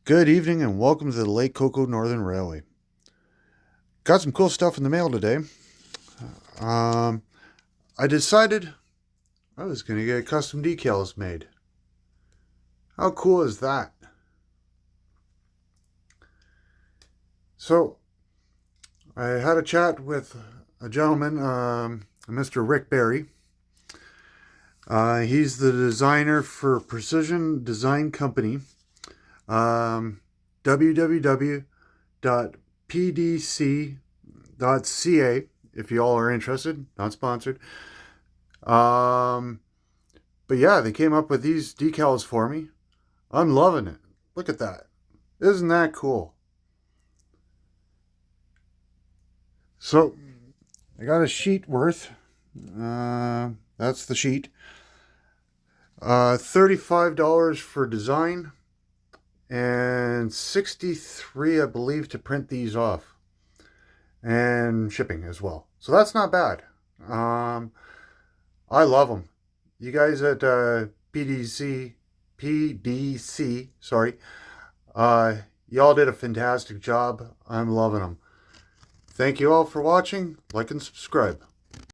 Good evening and welcome to the Lake Coco Northern Railway. Got some cool stuff in the mail today. I decided I was going to get custom decals made. How cool is that? So, I had a chat with a gentleman, Mr. Rick Berry. He's the designer for Precision Design Company. www.pdc.ca if you all are interested. Not sponsored. But yeah, they came up with these decals for me. I'm loving it. Look at that. Isn't that cool? So I got a sheet worth. That's the sheet. $35 for design and $63, I believe, to print these off, and shipping as well. So that's not bad. I love them. You guys at PDC, sorry, y'all did a fantastic job. I'm loving them. Thank you all for watching. Like and subscribe.